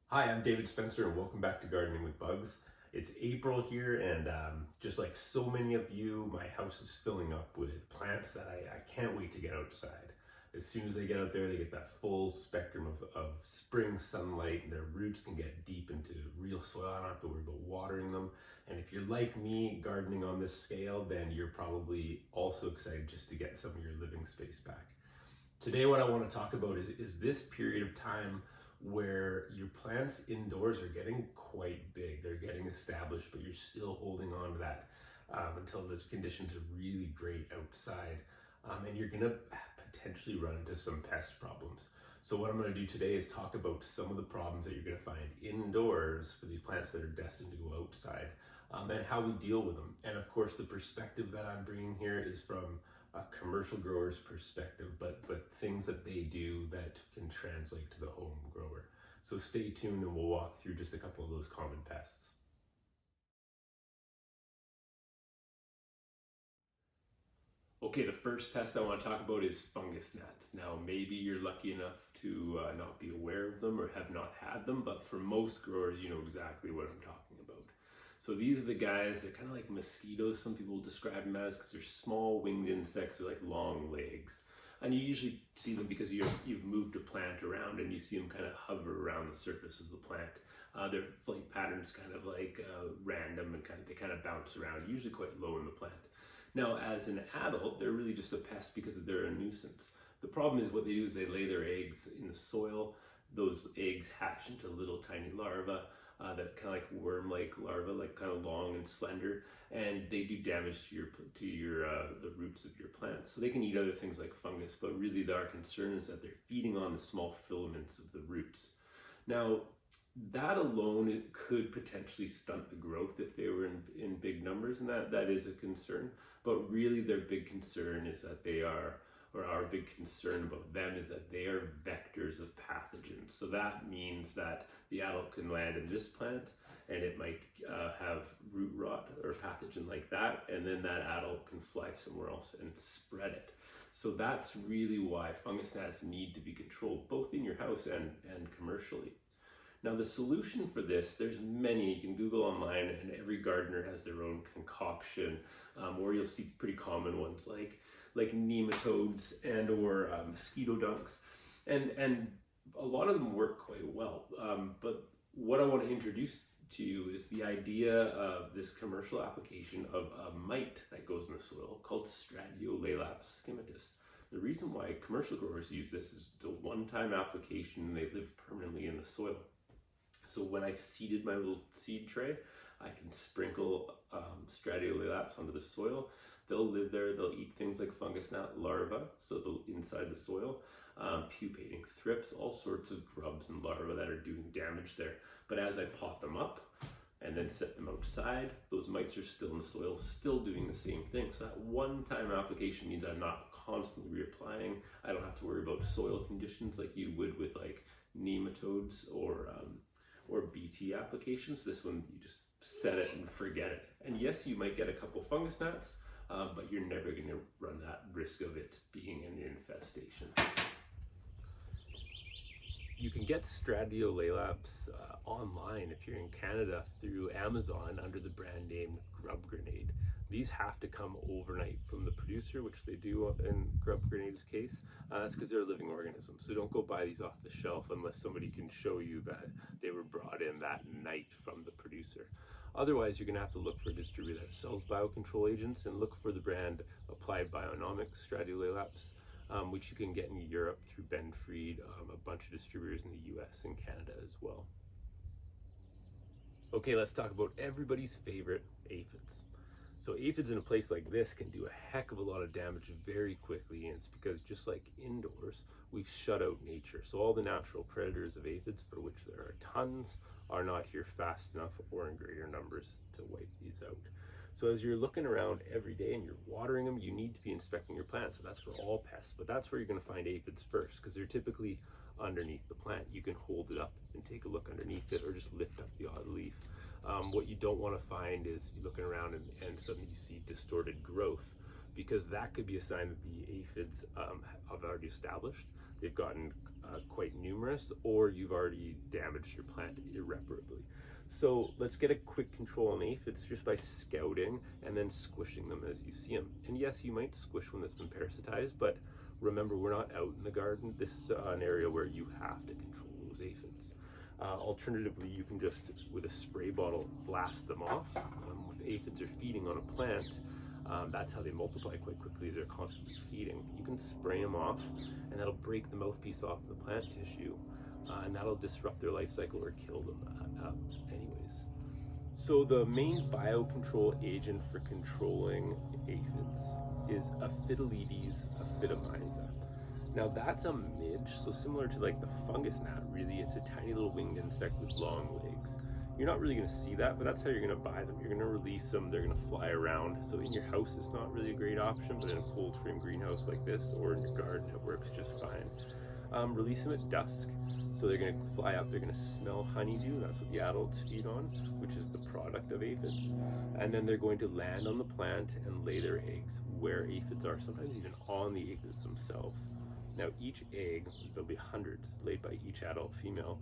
Hi, I'm David Spencer and welcome back to Gardening with Bugs. It's April here and just like so many of you, my house is filling up with plants that I can't wait to get outside. As soon as they get out there, they get that full spectrum of spring sunlight and their roots can get deep into real soil. I don't have to worry about watering them. And if you're like me, gardening on this scale, then you're probably also excited just to get some of your living space back. Today, what I want to talk about is this period of time where your plants indoors are getting quite big. They're getting established, but you're still holding on to that until the conditions are really great outside. And you're going to potentially run into some pest problems. So what I'm going to do today is talk about some of the problems that you're going to find indoors for these plants that are destined to go outside, and how we deal with them. And of course, the perspective that I'm bringing here is from a commercial grower's perspective, but things that they do that can translate to the home grower. So stay tuned and we'll walk through just a couple of those common pests. Okay, the first pest I want to talk about is fungus gnats. Now, maybe you're lucky enough to not be aware of them or have not had them, but for most growers, you know exactly what I'm talking about. So these are the guys that kind of like mosquitoes, some people describe them as, because they're small winged insects with like long legs. And you usually see them because you've moved a plant around and you see them kind of hover around the surface of the plant. Their flight patterns kind of like random and they kind of bounce around, usually quite low in the plant. Now, as an adult, they're really just a pest because they're a nuisance. The problem is what they do is they lay their eggs in the soil. Those eggs hatch into little tiny larvae that kind of like worm-like larvae, like kind of long and slender, and they do damage to the roots of your plants. So they can eat other things like fungus, but really our concern is that they're feeding on the small filaments of the roots. Now, that alone, it could potentially stunt the growth if they were in big numbers, and that is a concern. But really their big concern is that they are, or our big concern about them is that they are vectors of pathogens. So that means that the adult can land in this plant and it might have root rot or pathogen like that, and then that adult can fly somewhere else and spread it. So that's really why fungus gnats need to be controlled both in your house and commercially. Now the solution for this, there's many. You can Google online and every gardener has their own concoction, or you'll see pretty common ones like nematodes and or mosquito dunks, and a lot of them work quite well. But what I want to introduce to you is the idea of this commercial application of a mite that goes in the soil called Stradiolaelaps schimatus. The reason why commercial growers use this is it's a one-time application and they live permanently in the soil. So when I've seeded my little seed tray, I can sprinkle Stradiolaelaps onto the soil. They'll live there, they'll eat things like fungus gnat larvae, so they'll inside the soil, pupating thrips, all sorts of grubs and larvae that are doing damage there. But as I pot them up and then set them outside, those mites are still in the soil, still doing the same thing. So that one-time application means I'm not constantly reapplying. I don't have to worry about soil conditions like you would with like nematodes or BT applications. This one, you just set it and forget it. And yes, you might get a couple fungus gnats, but you're never going to run that risk of it being an infestation. You can get Stradiolaelaps online if you're in Canada through Amazon under the brand name Grub Grenade. These have to come overnight from the producer, which they do in Grub Grenade's case. That's because they're a living organism. So don't go buy these off the shelf unless somebody can show you that they were brought in that night from the producer. Otherwise, you're going to have to look for a distributor that sells biocontrol agents and look for the brand Applied Bionomics Stradiolaelaps, which you can get in Europe through Benfried, a bunch of distributors in the US and Canada as well. Okay, let's talk about everybody's favorite, aphids. So aphids in a place like this can do a heck of a lot of damage very quickly, and it's because just like indoors, we've shut out nature. So all the natural predators of aphids, for which there are tons, are not here fast enough or in greater numbers to wipe these out. So as you're looking around every day and you're watering them, you need to be inspecting your plants. So that's for all pests, but that's where you're going to find aphids first, because they're typically underneath the plant. You can hold it up and take a look underneath it, or just lift up the odd leaf. What you don't want to find is you're looking around and suddenly you see distorted growth, because that could be a sign that the aphids have already established. They've gotten quite numerous, or you've already damaged your plant irreparably. So let's get a quick control on aphids just by scouting and then squishing them as you see them. And yes, you might squish one that's been parasitized, but remember, we're not out in the garden. This is an area where you have to control those aphids. Alternatively, you can just, with a spray bottle, blast them off. If aphids are feeding on a plant, that's how they multiply quite quickly. They're constantly feeding. You can spray them off, and that'll break the mouthpiece off the plant tissue, and that'll disrupt their life cycle or kill them anyways. So the main biocontrol agent for controlling aphids is Aphids aphidomyza. Now that's a midge, so similar to like the fungus gnat, really. It's a tiny little winged insect with long legs. You're not really going to see that, but that's how you're going to buy them. You're going to release them, they're going to fly around. So in your house, it's not really a great option, but in a cold frame greenhouse like this, or in your garden, it works just fine. Release them at dusk, so they're going to fly up, they're going to smell honeydew, that's what the adults feed on, which is the product of aphids. And then they're going to land on the plant and lay their eggs where aphids are, sometimes even on the aphids themselves. Now each egg, there'll be hundreds laid by each adult female,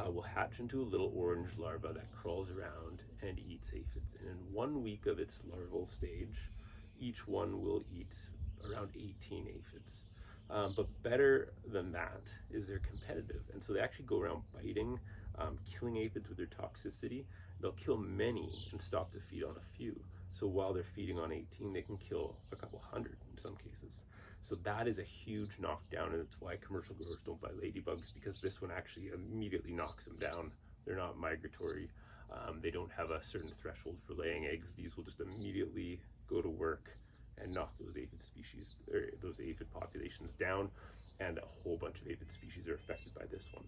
will hatch into a little orange larva that crawls around and eats aphids. And in 1 week of its larval stage, each one will eat around 18 aphids. But better than that is they're competitive. And so they actually go around biting, killing aphids with their toxicity. They'll kill many and stop to feed on a few. So while they're feeding on 18, they can kill a couple hundred in some cases. So that is a huge knockdown, and it's why commercial growers don't buy ladybugs, because this one actually immediately knocks them down. They're not migratory. They don't have a certain threshold for laying eggs. These will just immediately go to work and knock those aphid species, or those aphid populations down, and a whole bunch of aphid species are affected by this one.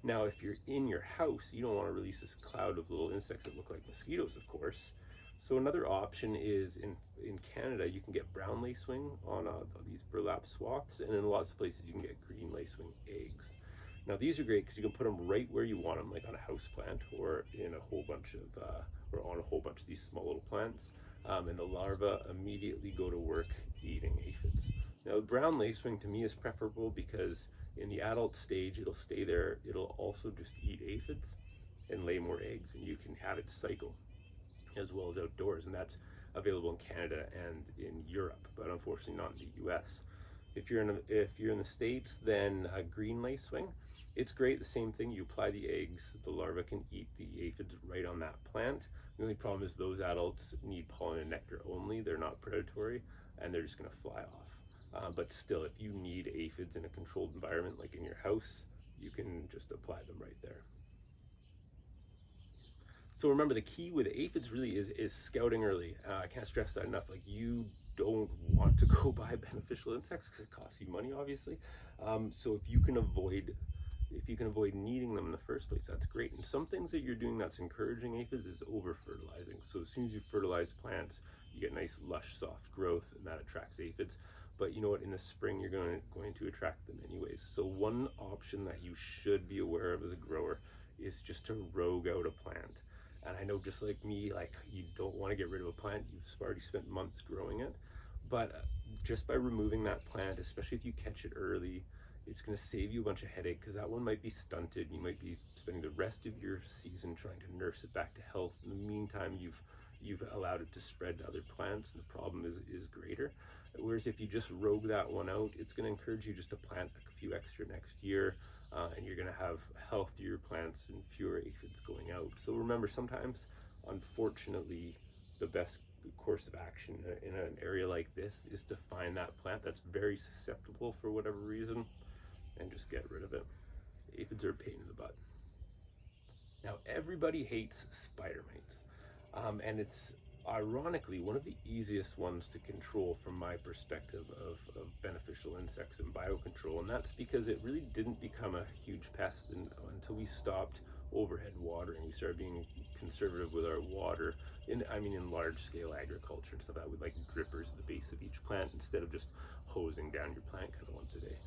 Now, if you're in your house, you don't want to release this cloud of little insects that look like mosquitoes, of course. So another option is in Canada, you can get brown lacewing on these burlap swaths, and in lots of places you can get green lacewing eggs. Now these are great because you can put them right where you want them, like on a house plant or in a whole bunch of, or on a whole bunch of these small little plants. And the larvae immediately go to work eating aphids. Now brown lacewing to me is preferable because in the adult stage, it'll stay there. It'll also just eat aphids and lay more eggs, and you can have it cycle as well as outdoors, and that's available in Canada and in Europe, but unfortunately not in the US. If you're in the States, then green lacewing, it's great. The same thing, you apply the eggs, the larvae can eat the aphids right on that plant. The only problem is those adults need pollen and nectar only. They're not predatory, and they're just going to fly off. But still, if you need aphids in a controlled environment like in your house, you can just apply them right there. So remember, the key with aphids really is scouting early. I can't stress that enough. Like, you don't want to go buy beneficial insects because it costs you money, obviously. So if you can avoid needing them in the first place, that's great. And some things that you're doing that's encouraging aphids is over fertilizing. So as soon as you fertilize plants, you get nice lush soft growth, and that attracts aphids. But you know what, in the spring you're going to attract them anyways. So one option that you should be aware of as a grower is just to rogue out a plant. And I know, just like me, like, you don't want to get rid of a plant. You've already spent months growing it. But just by removing that plant, especially if you catch it early, it's going to save you a bunch of headache, because that one might be stunted. You might be spending the rest of your season trying to nurse it back to health. In the meantime, you've allowed it to spread to other plants, and the problem is greater. Whereas if you just rogue that one out, it's going to encourage you just to plant a few extra next year. And you're going to have healthier plants and fewer aphids going out. So remember, sometimes, unfortunately, the best course of action in an area like this is to find that plant that's very susceptible for whatever reason and just get rid of it. Aphids are a pain in the butt. Now, everybody hates spider mites, and it's ironically one of the easiest ones to control from my perspective of beneficial insects and biocontrol, and that's because it really didn't become a huge pest until we stopped overhead watering. We started being conservative with our water in large scale agriculture and stuff, that with like drippers at the base of each plant instead of just hosing down your plant kind of once a day.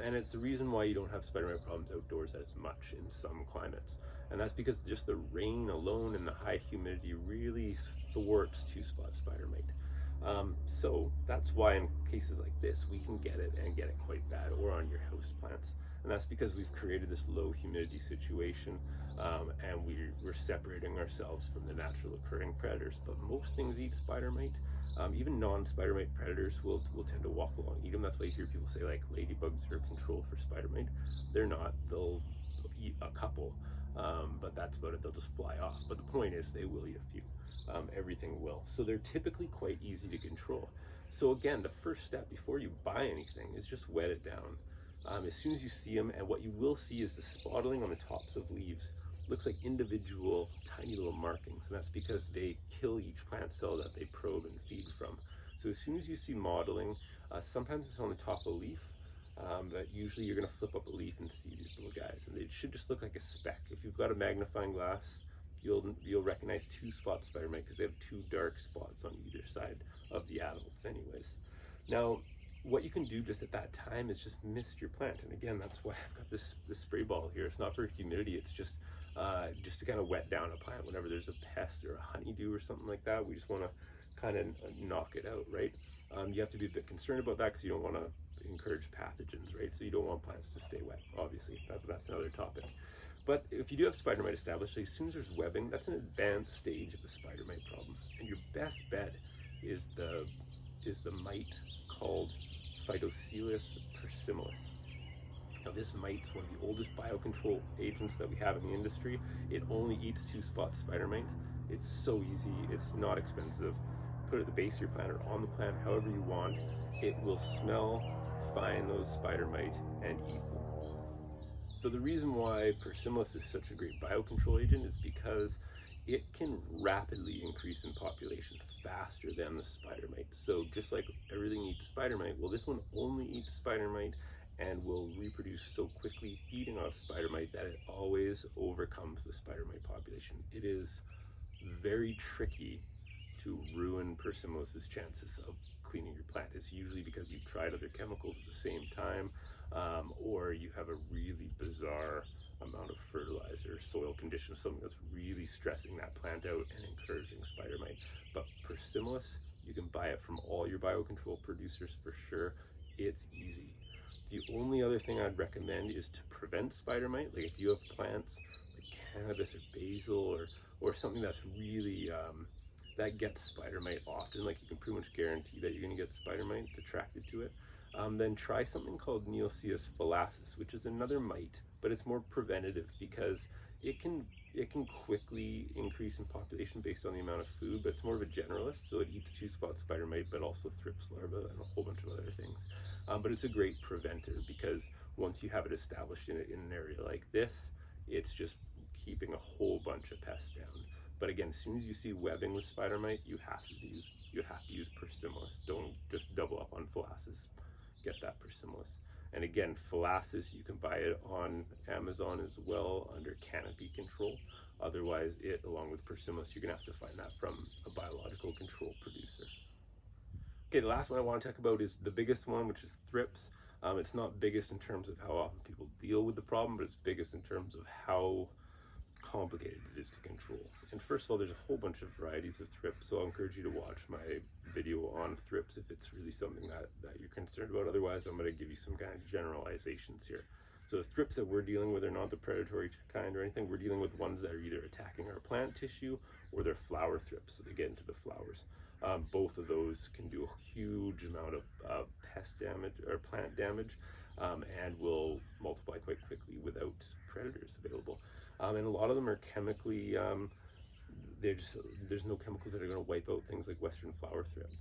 And it's the reason why you don't have spider mite problems outdoors as much in some climates. And that's because just the rain alone and the high humidity really thwarts two-spot spider mite. So that's why in cases like this, we can get it, and get it quite bad, or on your house plants. And that's because we've created this low humidity situation, and we're separating ourselves from the natural occurring predators. But most things eat spider mite. Even non-spider mite predators will tend to walk along, eat them. That's why you hear people say like ladybugs are control for spider mite. They're not. They'll eat a couple, but that's about it. They'll just fly off. But the point is they will eat a few. Everything will. So they're typically quite easy to control. So again, the first step before you buy anything is just wet it down. As soon as you see them, and what you will see is the spottling on the tops of leaves looks like individual tiny little markings, and that's because they kill each plant cell that they probe and feed from. So as soon as you see mottling, sometimes it's on the top of a leaf, but usually you're going to flip up a leaf and see these little guys, and they should just look like a speck. If you've got a magnifying glass, you'll recognize two spot spider mite because they have two dark spots on either side of the adults anyways. Now, what you can do just at that time is just mist your plant. And again, that's why I've got this spray bottle here. It's not for humidity, it's just to kind of wet down a plant whenever there's a pest or a honeydew or something like that. We just want to kind of knock it out, right? You have to be a bit concerned about that because you don't want to encourage pathogens, right? So you don't want plants to stay wet, obviously. That's another topic. But if you do have spider mite established, as soon as there's webbing, that's an advanced stage of a spider mite problem. And your best bet is the mite called Phytocoelis persimilis. Now this mite's one of the oldest biocontrol agents that we have in the industry. It only eats two spot spider mites. It's so easy, it's not expensive. Put it at the base of your plant or on the plant, however you want. It will smell, find those spider mite, and eat them. So the reason why persimilis is such a great biocontrol agent is because it can rapidly increase in population faster than the spider mite. So just like everything eats spider mite, well, this one only eats spider mite and will reproduce so quickly feeding on spider mite that it always overcomes the spider mite population. It is very tricky to ruin persimilis's chances of cleaning your plant. It's usually because you've tried other chemicals at the same time, or you have a really bizarre amount of fertilizer, soil conditions, something that's really stressing that plant out and encouraging spider mite. But persimilis, you can buy it from all your biocontrol producers for sure. It's easy. The only other thing I'd recommend is to prevent spider mite. Like if you have plants like cannabis or basil or something that's really that gets spider mite often, like you can pretty much guarantee that you're going to get spider mite attracted to it, then try something called Neocoeus phallacis, which is another mite, but it's more preventative because it can quickly increase in population based on the amount of food, but it's more of a generalist, so it eats two spot spider mite, but also thrips larvae and a whole bunch of other things. But it's a great preventer because once you have it established in an area like this, it's just keeping a whole bunch of pests down. But again, as soon as you see webbing with spider mite, you have to use persimilis. Don't just double up on phallacis. Get that persimilis. And again, phallacis, you can buy it on Amazon as well under canopy control. Otherwise, along with persimilis, you're gonna have to find that from a biological control producer. Okay, the last one I want to talk about is the biggest one, which is thrips. It's not biggest in terms of how often people deal with the problem, but it's biggest in terms of how complicated it is to control. And first of all, there's a whole bunch of varieties of thrips, so I'll encourage you to watch my video on thrips if it's really something that you're concerned about. Otherwise, I'm going to give you some kind of generalizations here. So the thrips that we're dealing with are not the predatory kind or anything. We're dealing with ones that are either attacking our plant tissue or they're flower thrips, so they get into the flowers. Both of those can do a huge amount of pest damage or plant damage, and will multiply quite quickly without predators available. And a lot of them are chemically, there's no chemicals that are going to wipe out things like western flower thrip.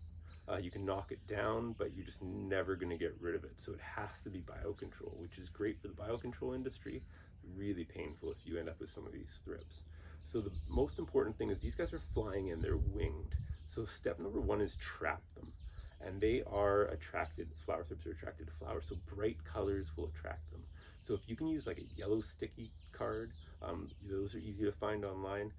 You can knock it down, but you're just never going to get rid of it. So it has to be biocontrol, which is great for the biocontrol industry, really painful if you end up with some of these thrips. So the most important thing is these guys are flying in, they're winged. So step number one is trap them. And they are attracted, flower thrips are attracted to flowers, so bright colors will attract them. So if you can use like a yellow sticky card, those are easy to find online.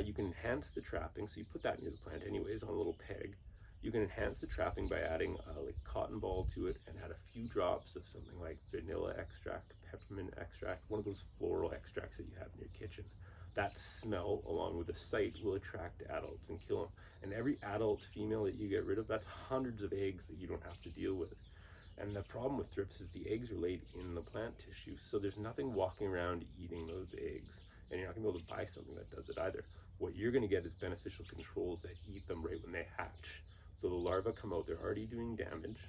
You can enhance the trapping, so you put that near the plant anyways on a little peg. You can enhance the trapping by adding like cotton ball to it and add a few drops of something like vanilla extract, peppermint extract, one of those floral extracts that you have in your kitchen. That smell along with the sight will attract adults and kill them. And every adult female that you get rid of, that's hundreds of eggs that you don't have to deal with. And the problem with thrips is the eggs are laid in the plant tissue, so there's nothing walking around eating those eggs, and you're not gonna be able to buy something that does it either. What you're gonna get is beneficial controls that eat them right when they hatch. So the larvae come out, they're already doing damage.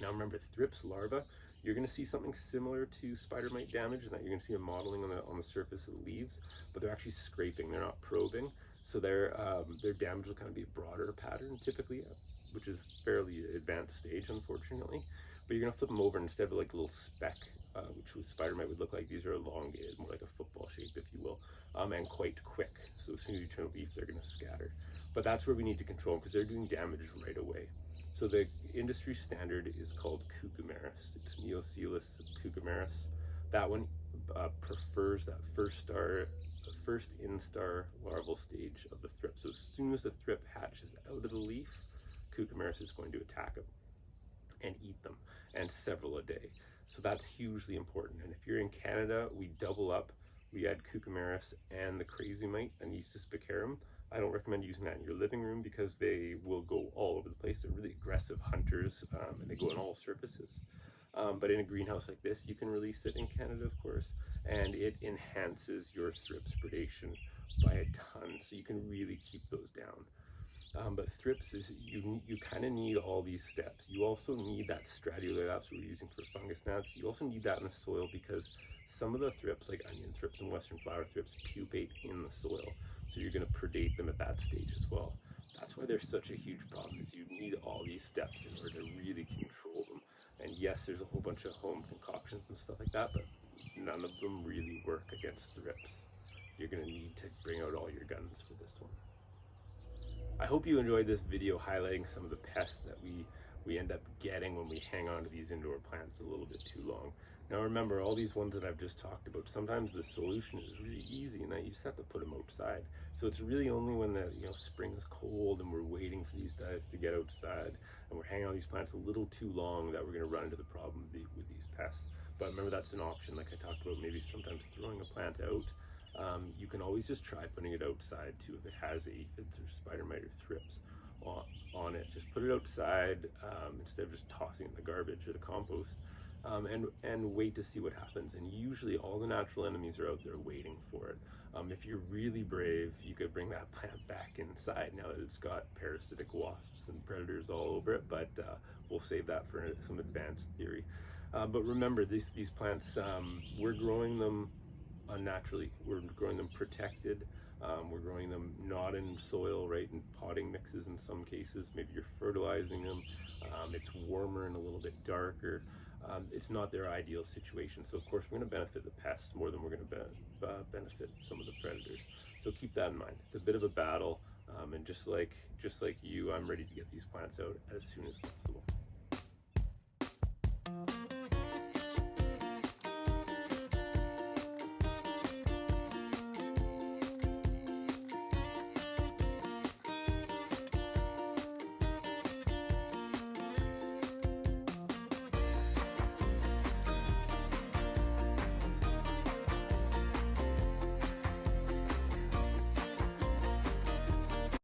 Now remember, thrips larvae, you're gonna see something similar to spider mite damage, in that you're gonna see a mottling on the surface of the leaves, but they're actually scraping, they're not probing. So their damage will kind of be a broader pattern typically, which is fairly advanced stage, unfortunately. But you're gonna flip them over, and instead of like a little speck, which with spider mite would look like, these are elongated, more like a football shape, if you will, and quite quick. So as soon as you turn a leaf, they're gonna scatter. But that's where we need to control them, because they're doing damage right away. So the industry standard is called cucumaris. It's Neocelus cucumaris. That one prefers that first instar larval stage of the thrip. So as soon as the thrip hatches out of the leaf, cucumaris is going to attack them and eat them, and several a day. So that's hugely important. And if you're in Canada, we double up. We add cucumaris and the crazy mite, Anistis picarum. I don't recommend using that in your living room because they will go all over the place. They're really aggressive hunters, and they go on all surfaces. But in a greenhouse like this, you can release it in Canada, of course, and it enhances your thrips predation by a ton. So you can really keep those down. But thrips is, you kind of need all these steps. You also need that stradulolapse we're using for fungus gnats. You also need that in the soil, because some of the thrips, like onion thrips and western flower thrips, pupate in the soil. So you're going to predate them at that stage as well. That's why they're such a huge problem, is you need all these steps in order to really control them. And yes, there's a whole bunch of home concoctions and stuff like that, but none of them really work against thrips. You're going to need to bring out all your guns for this one. I hope you enjoyed this video highlighting some of the pests that we end up getting when we hang on to these indoor plants a little bit too long. Now remember, all these ones that I've just talked about, sometimes the solution is really easy, and that you just have to put them outside. So it's really only when the spring is cold and we're waiting for these guys to get outside and we're hanging on these plants a little too long that we're going to run into the problem with these pests. But remember, that's an option, like I talked about, maybe sometimes throwing a plant out. You can always just try putting it outside too if it has aphids or spider mite or thrips on it. Just put it outside instead of just tossing it in the garbage or the compost, and wait to see what happens. And usually all the natural enemies are out there waiting for it. If you're really brave, you could bring that plant back inside now that it's got parasitic wasps and predators all over it, but we'll save that for some advanced theory. But remember, these plants, we're growing them unnaturally. We're growing them protected. We're growing them not in soil, right, in potting mixes in some cases. Maybe you're fertilizing them. It's warmer and a little bit darker. It's not their ideal situation. So of course we're going to benefit the pests more than we're going to benefit some of the predators. So keep that in mind. It's a bit of a battle, and just like you, I'm ready to get these plants out as soon as possible.